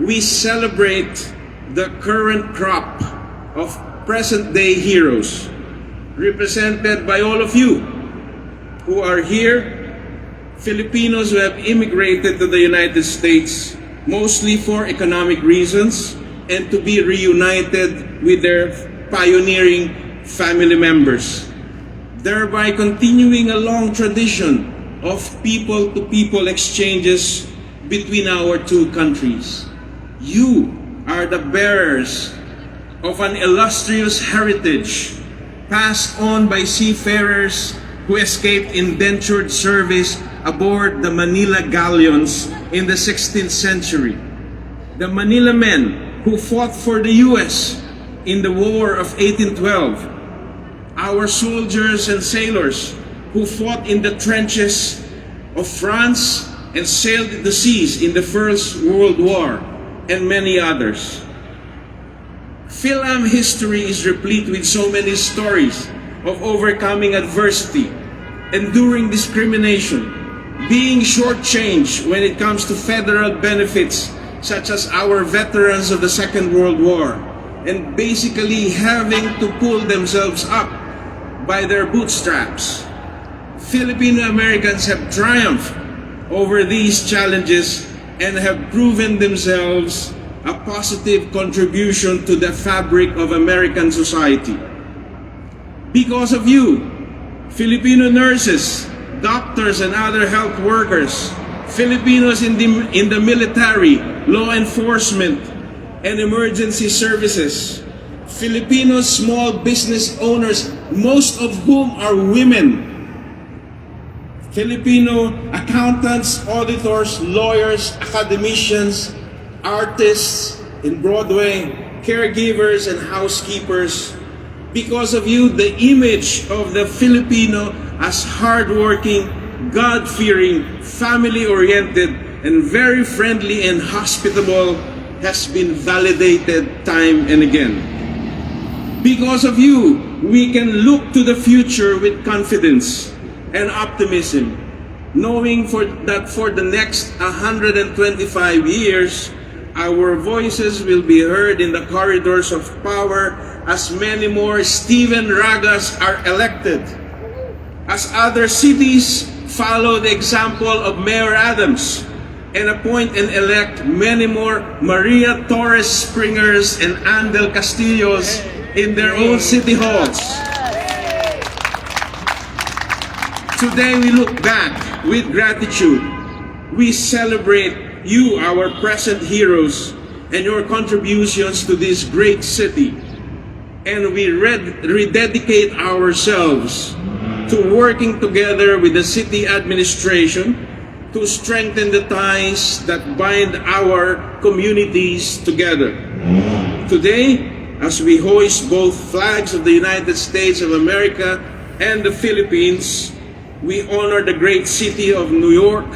we celebrate the current crop of present-day heroes, represented by all of you who are here, Filipinos who have immigrated to the United States, mostly for economic reasons, and to be reunited with their pioneering family members, thereby continuing a long tradition of people-to-people exchanges between our two countries. You are the bearers of an illustrious heritage passed on by seafarers who escaped indentured service aboard the Manila galleons in the 16th century. The Manila men who fought for the U.S. in the War of 1812. Our soldiers and sailors who fought in the trenches of France and sailed the seas in the First World War, and many others. Phil-Am history is replete with so many stories of overcoming adversity, enduring discrimination, being shortchanged when it comes to federal benefits such as our veterans of the Second World War, and basically having to pull themselves up by their bootstraps. Filipino Americans have triumphed over these challenges and have proven themselves a positive contribution to the fabric of American society. Because of you, Filipino nurses, doctors, and other health workers, Filipinos in the military, law enforcement, and emergency services, Filipino small business owners, most of whom are women, Filipino accountants, auditors, lawyers, academicians, artists in Broadway, caregivers, and housekeepers. Because of you, the image of the Filipino as hardworking, God-fearing, family-oriented, and very friendly and hospitable has been validated time and again. Because of you, we can look to the future with confidence and optimism, knowing that for the next 125 years, our voices will be heard in the corridors of power as many more Stephen Ragas are elected, as other cities follow the example of Mayor Adams and appoint and elect many more Maria Torres-Springers and Anne del Castillos in their own city halls. Today we look back with gratitude. We celebrate you, our present heroes, and your contributions to this great city. And we rededicate ourselves to working together with the city administration to strengthen the ties that bind our communities together. Today, as we hoist both flags of the United States of America and the Philippines, we honor the great city of New York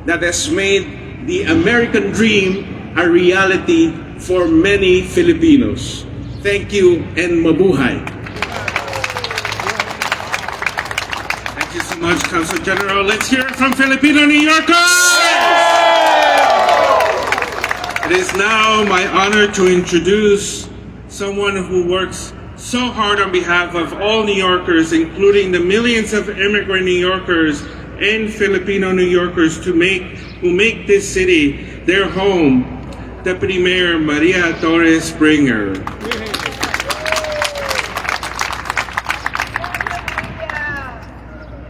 that has made the American dream a reality for many Filipinos. Thank you and mabuhay. Thank you so much, Consul General. Let's hear it from Filipino New Yorkers! It is now my honor to introduce someone who works so hard on behalf of all New Yorkers, including the millions of immigrant New Yorkers and Filipino New Yorkers who make this city their home, Deputy Mayor Maria Torres-Springer.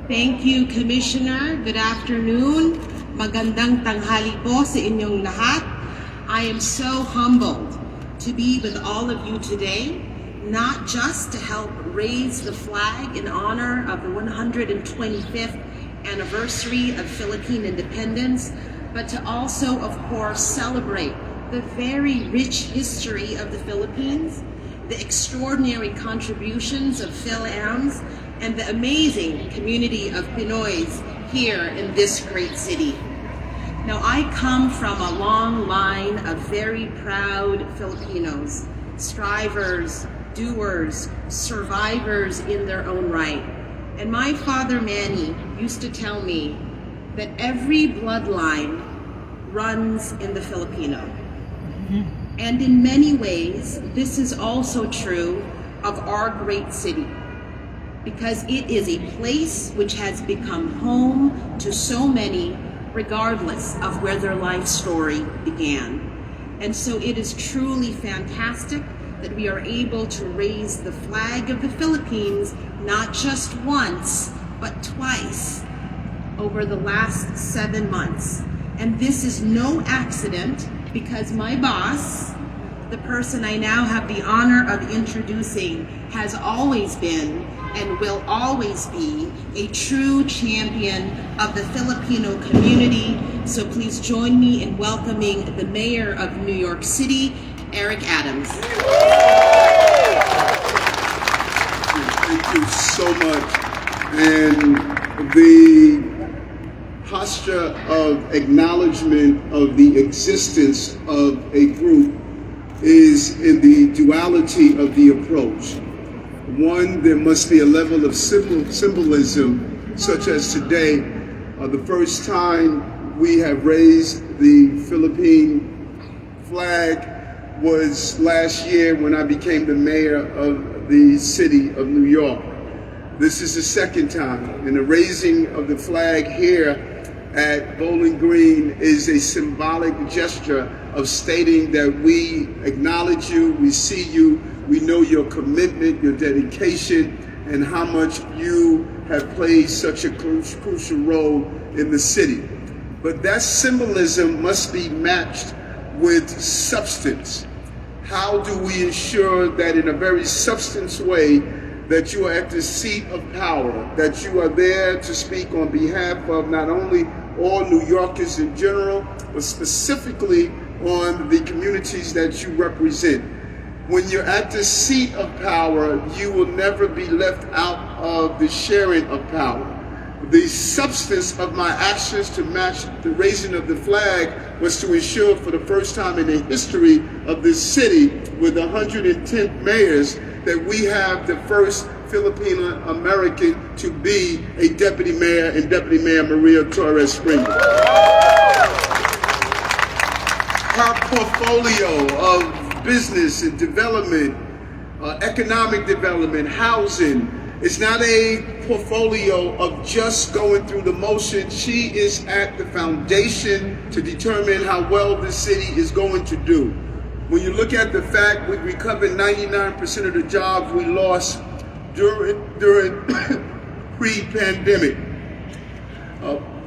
Thank you, Commissioner. Good afternoon. Magandang tanghali po sa inyong lahat. I am so humbled to be with all of you today, not just to help raise the flag in honor of the 125th anniversary of Philippine Independence, but to also, of course, celebrate the very rich history of the Philippines, the extraordinary contributions of Phil-Ams, and the amazing community of Pinoys here in this great city. Now, I come from a long line of very proud Filipinos, strivers, doers, survivors in their own right. And my father Manny used to tell me that every bloodline runs in the Filipino. And in many ways, this is also true of our great city, because it is a place which has become home to so many, regardless of where their life story began. And so it is truly fantastic that we are able to raise the flag of the Philippines, not just once, but twice over the last 7 months. And this is no accident, because my boss, the person I now have the honor of introducing, has always been and will always be a true champion of the Filipino community. So please join me in welcoming the Mayor of New York City, Eric Adams. Thank you so much. And the posture of acknowledgement of the existence of a group is in the duality of the approach. One, there must be a level of symbolism, such as today, the first time we have raised the Philippine flag was last year when I became the mayor of the city of New York. This is the second time, and the raising of the flag here at Bowling Green is a symbolic gesture of stating that we acknowledge you, we see you, we know your commitment, your dedication, and how much you have played such a crucial role in the city. But that symbolism must be matched with substance. How do we ensure that in a very substance way that you are at the seat of power, that you are there to speak on behalf of not only all New Yorkers in general, but specifically on the communities that you represent? When you're at the seat of power, you will never be left out of the sharing of power. The substance of my actions to match the raising of the flag was to ensure for the first time in the history of this city with 110 mayors that we have the first Filipino American to be a deputy mayor, and Deputy Mayor Maria Torres-Springer. Her portfolio of business and development, economic development, housing, it's not a portfolio of just going through the motion. She is at the foundation to determine how well this city is going to do. When you look at the fact we recovered 99% of the jobs we lost during pre-pandemic.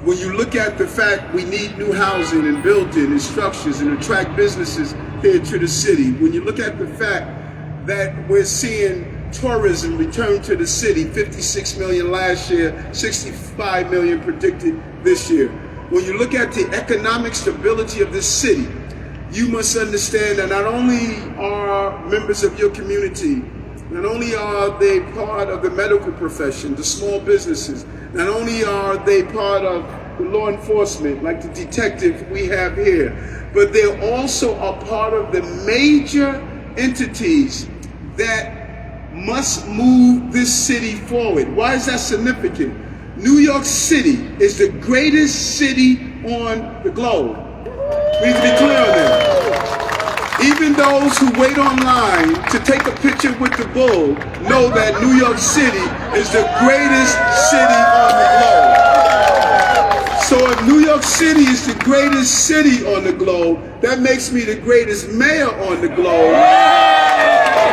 When you look at the fact we need new housing and building and structures and attract businesses here to the city. When you look at the fact that we're seeing tourism return to the city, 56 million last year, 65 million predicted this year. When you look at the economic stability of this city, you must understand that not only are members of your community, not only are they part of the medical profession, the small businesses, not only are they part of the law enforcement, like the detective we have here, but they also are part of the major entities that must move this city forward. Why is that significant? New York City is the greatest city on the globe. We need to be clear on that. Even those who wait online to take a picture with the bull know that New York City is the greatest city on the globe. So if New York City is the greatest city on the globe, that makes me the greatest mayor on the globe.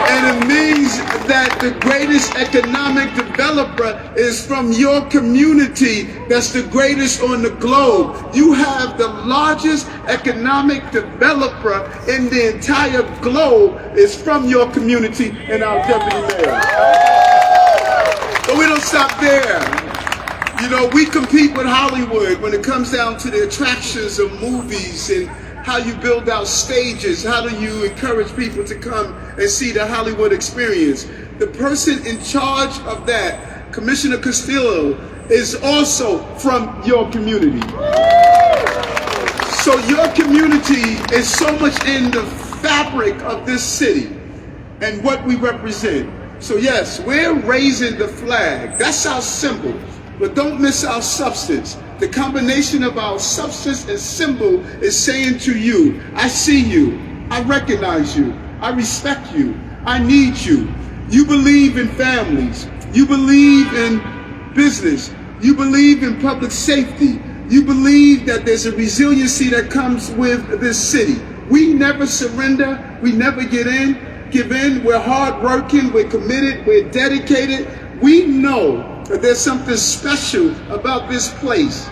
And it means that the greatest economic developer is from your community. That's the greatest on the globe. You have the largest economic developer in the entire globe is from your community and our deputy mayor. But we don't stop there. You know, we compete with Hollywood when it comes down to the attractions of movies and how you build out stages, how do you encourage people to come and see the Hollywood experience. The person in charge of that, Commissioner Castillo, is also from your community. So your community is so much in the fabric of this city and what we represent. So yes, we're raising the flag. That's our symbol, but don't miss our substance. The combination of our substance and symbol is saying to you, I see you, I recognize you. I respect you. I need you. You believe in families. You believe in business. You believe in public safety. You believe that there's a resiliency that comes with this city. We never surrender. We never give in. We're hardworking. We're committed. We're dedicated. We know that there's something special about this place.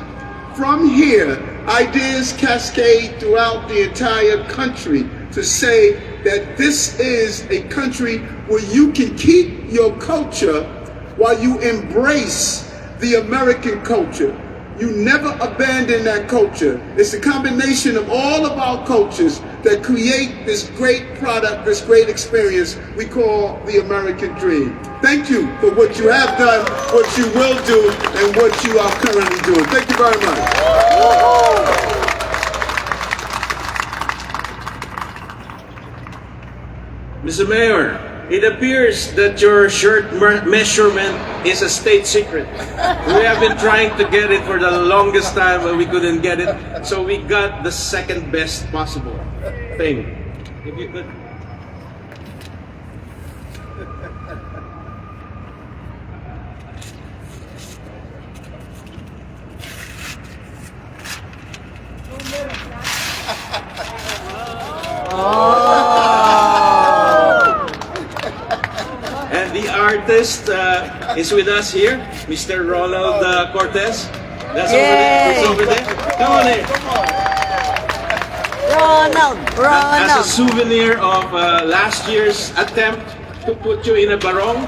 From here, ideas cascade throughout the entire country to say that this is a country where you can keep your culture while you embrace the American culture. You never abandon that culture. It's a combination of all of our cultures that create this great product, this great experience we call the American dream. Thank you for what you have done, what you will do, and what you are currently doing. Thank you very much. Mr. Mayor, it appears that your shirt measurement is a state secret. We have been trying to get it for the longest time, but we couldn't get it. So we got the second best possible thing. If you could. And the artist is with us here, Mr. Ronald Cortez. That's over there. Come on in. Ronald. As a souvenir of last year's attempt to put you in a barong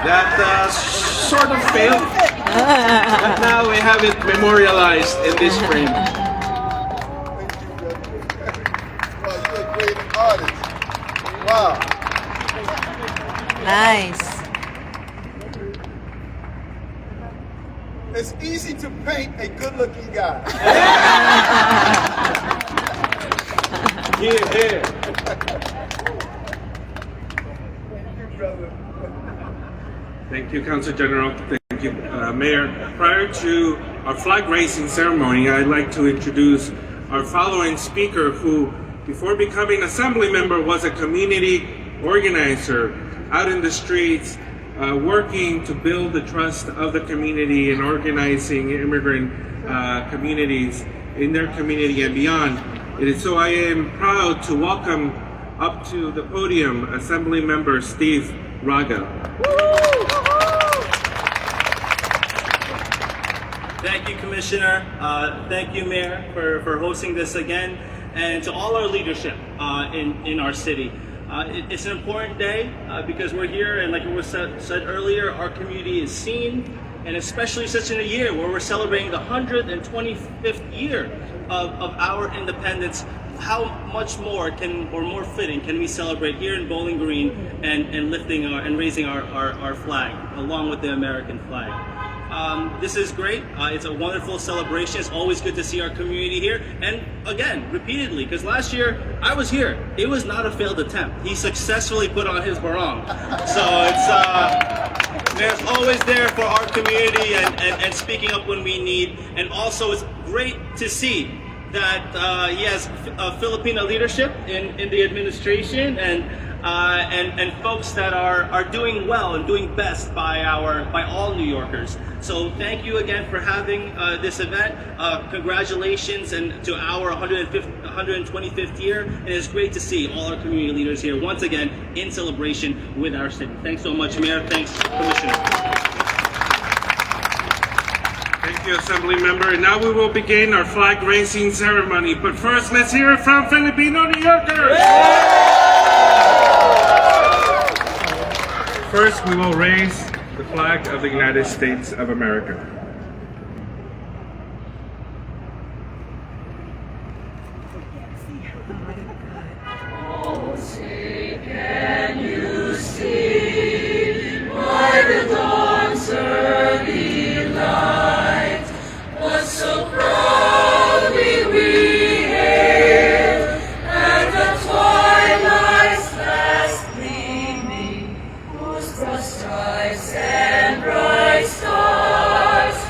that sort of failed, but now we have it memorialized in this frame. Well, you're a great artist. Wow. Nice. It's easy to paint a good-looking guy. Here. Thank you, Council General. Thank you, Mayor. Prior to our flag raising ceremony, I'd like to introduce our following speaker who, before becoming assembly member, was a community organizer out in the streets, working to build the trust of the community and organizing immigrant communities in their community and beyond. So I am proud to welcome up to the podium Assembly Member Steve Raga. Thank you, Commissioner. Thank you, Mayor, for hosting this again, and to all our leadership in our city. It's an important day because we're here, and like it was said earlier, our community is seen, and especially such in a year where we're celebrating the 125th year of our independence. How much more more fitting can we celebrate here in Bowling Green and lifting and raising our flag along with the American flag? This is great. It's a wonderful celebration. It's always good to see our community here. And again, repeatedly, because last year I was here. It was not a failed attempt. He successfully put on his barong. So Mayor's always there for our community and speaking up when we need. And also it's great to see that he has Filipino leadership in the administration and folks that are doing well and doing best by all New Yorkers. So thank you again for having this event. Congratulations and to our 125th year. And it's great to see all our community leaders here once again in celebration with our city. Thanks so much, Mayor. Thanks, Commissioner. Thank you, Assembly Member. And now we will begin our flag raising ceremony. But first, let's hear it from Filipino New Yorkers. First, we will raise the flag of the United States of America. Oh, say, can you see why the dawn's early light was so proudly we hailed at the twilight's last gleaming, whose broad stripes and bright stars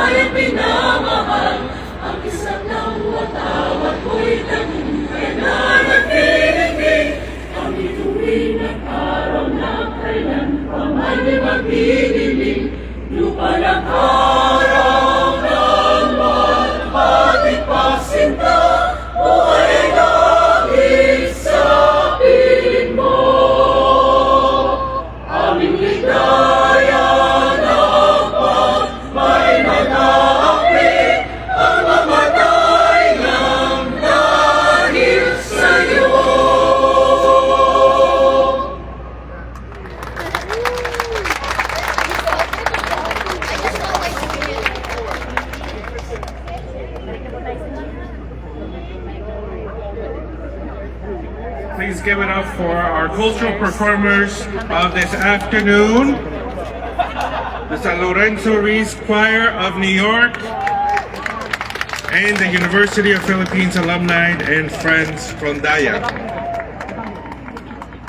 bayan pinamahal, ang isang ng watawat ko'y tagumpay na nagpiliting. Kami tuwing at araw na kailan pa may magdidilim, lupa ng araw ng magpating pasinta, buhay ay langit sa piling mo. Aming ligaya ng pag may mag-aakit, ang mamatay ng dahil sa iyo. Please give it up for our cultural performers of this afternoon. The San Lorenzo Reese Choir of New York and the University of Philippines alumni and friends from Daya.